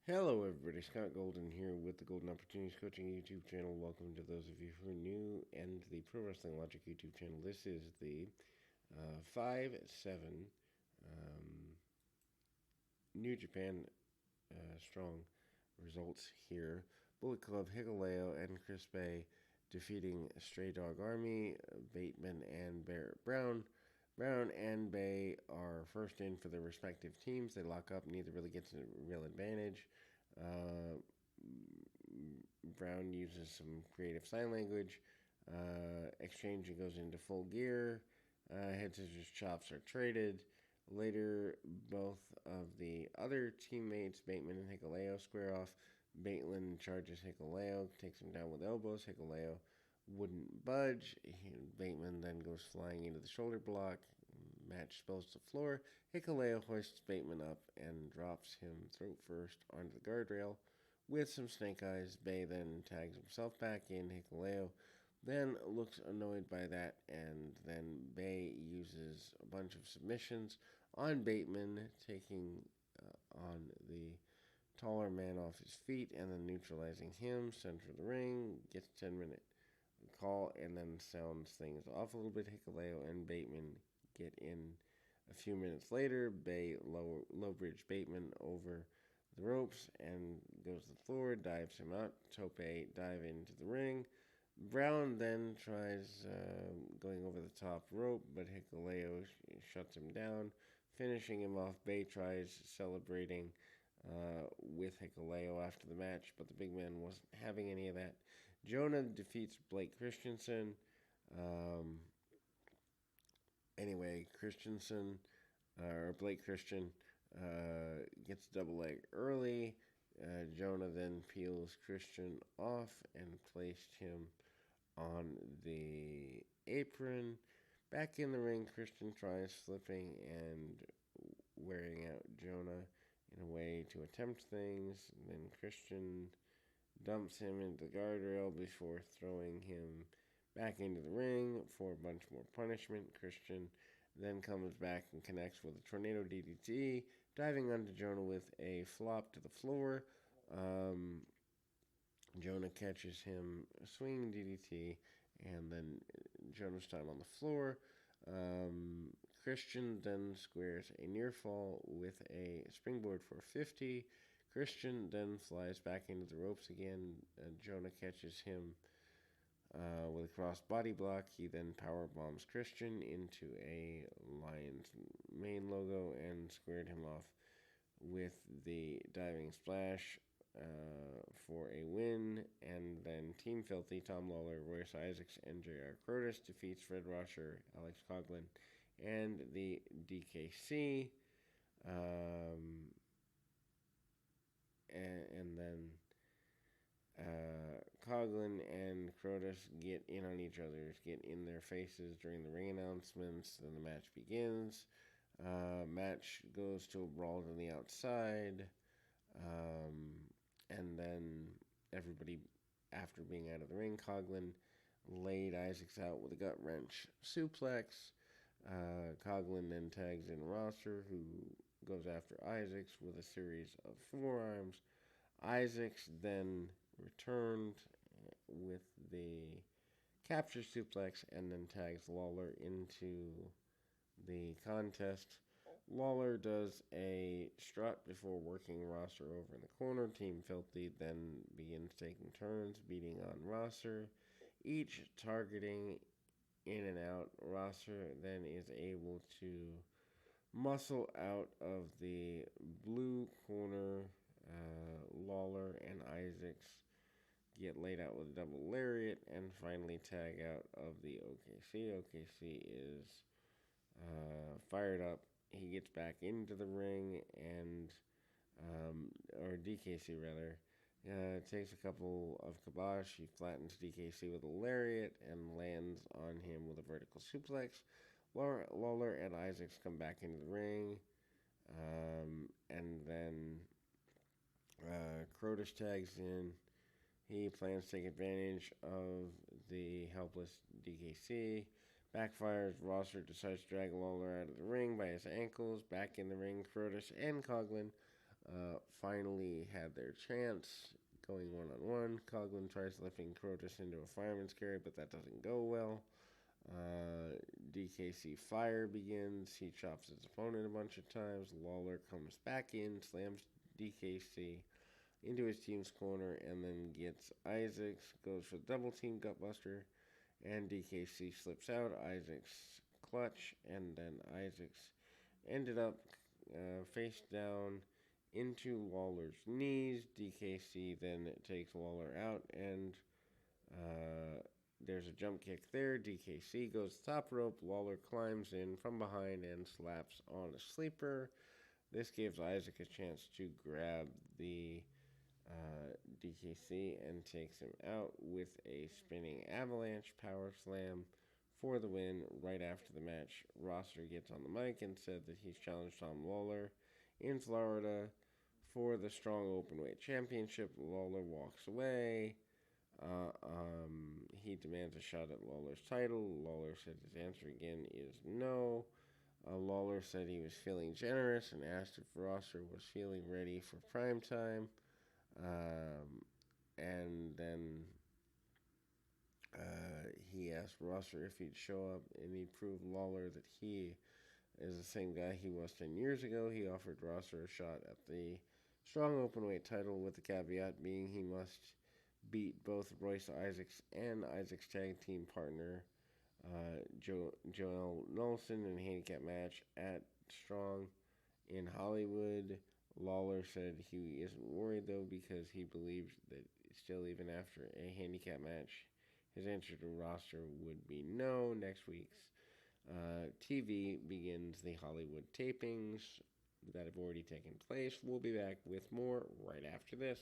Hello, everybody. Scott Golden here with the Golden Opportunities Coaching YouTube channel. Welcome to those of you who are new and to the Pro Wrestling Logic YouTube channel. This is the 5-7 New Japan strong results here. Bullet Club, Hikuleo, and Chris Bay defeating Stray Dog Army, Bateman, and Barrett Brown. Brown and Bay are first in for their respective teams. They lock up, neither really gets a real advantage. Uh, Brown uses some creative sign language. Exchange and goes into full gear. Head scissors chops are traded. Later, both of the other teammates, Bateman and Hikuleo, square off. Bateman charges Hikuleo, takes him down with elbows. Hikuleo wouldn't budge. Bateman then goes flying into the shoulder block. Match spills to the floor. Hikuleo hoists Bateman up and drops him throat first onto the guardrail. With some snake eyes, Bay then tags himself back in. Hikuleo then looks annoyed by that, and then Bay uses a bunch of submissions on Bateman, taking on the taller man off his feet and then neutralizing him. Center of the ring, gets a 10-minute call, and then sounds things off a little bit. Hikuleo and Bateman get in a few minutes later. Bay low bridge Bateman over the ropes and goes to the floor, dives him out. Tope dive into the ring. Brown then tries going over the top rope, but Hikuleo shuts him down, finishing him off. Bay tries celebrating with Hikuleo after the match, but the big man wasn't having any of that. Jonah defeats Blake Christensen. Um, anyway, Blake Christian gets a double leg early. Jonah then peels Christian off and placed him on the apron. Back in the ring, Christian tries flipping and wearing out Jonah in a way to attempt things. And then Christian dumps him into the guardrail before throwing him back into the ring for a bunch more punishment. Christian then comes back and connects with a tornado DDT, diving onto Jonah with a flop to the floor. Jonah catches him swinging DDT, and then Jonah's time on the floor. Christian then squares a near fall with a springboard for 50. Christian then flies back into the ropes again. Jonah catches him with a cross body block. He then power bombs Christian into a Lion's main logo and squared him off with the diving splash for a win. And then Team Filthy, Tom Lawler, Royce Isaacs, and J.R. Crotus defeats Fred Rosher, Alex Coughlin, and the DKC. And then Coughlin and Crotus get in on each other, get in their faces during the ring announcements. Then the match begins. Match goes to a brawl on the outside. And then everybody, after being out of the ring, Coughlin laid Isaacs out with a gut wrench suplex. Coughlin then tags in Rosser, who goes after Isaacs with a series of forearms. Isaacs then returned with the capture suplex and then tags Lawler into the contest. Lawler does a strut before working Rosser over in the corner. Team Filthy then begins taking turns beating on Rosser, each targeting in and out. Rosser then is able to muscle out of the blue corner. Lawler and Isaacs get laid out with a double lariat and finally tag out of the OKC. OKC is fired up. He gets back into the ring and, or DKC rather, takes a couple of kibosh. He flattens DKC with a lariat and lands on him with a vertical suplex. Lawler and Isaacs come back into the ring, and then Crotus tags in. He plans to take advantage of the helpless DKC. Backfires. Rosser decides to drag Lawler out of the ring by his ankles. Back in the ring, Crotus and Coughlin finally had their chance, going one on one. Coughlin tries lifting Crotus into a fireman's carry, but that doesn't go well. DKC fire begins. He chops his opponent a bunch of times. Lawler comes back in, slams DKC into his team's corner, and then gets Isaacs, goes for the double team gutbuster, and DKC slips out. Isaacs clutch, and then Isaacs ended up face down into Lawler's knees. DKC then takes Lawler out, and there's a jump kick there. DKC goes top rope. Lawler climbs in from behind and slaps on a sleeper. This gives Isaac a chance to grab the DKC and takes him out with a spinning avalanche power slam for the win. Right after the match, Rosser gets on the mic and said that he's challenged Tom Lawler in Florida for the Strong Openweight Championship. Lawler walks away. He demands a shot at Lawler's title. Lawler said his answer again is no. Lawler said he was feeling generous and asked if Rosser was feeling ready for prime time. And then he asked Rosser if he'd show up, and he proved Lawler that he is the same guy he was 10 years ago. He offered Rosser a shot at the Strong Openweight title, with the caveat being he must beat both Royce Isaacs and Isaacs' tag team partner, Joel Nolson, in a handicap match at Strong in Hollywood. Lawler said he isn't worried, though, because he believes that still, even after a handicap match, his answer to Rosser would be no. Next week's TV begins the Hollywood tapings that have already taken place. We'll be back with more right after this.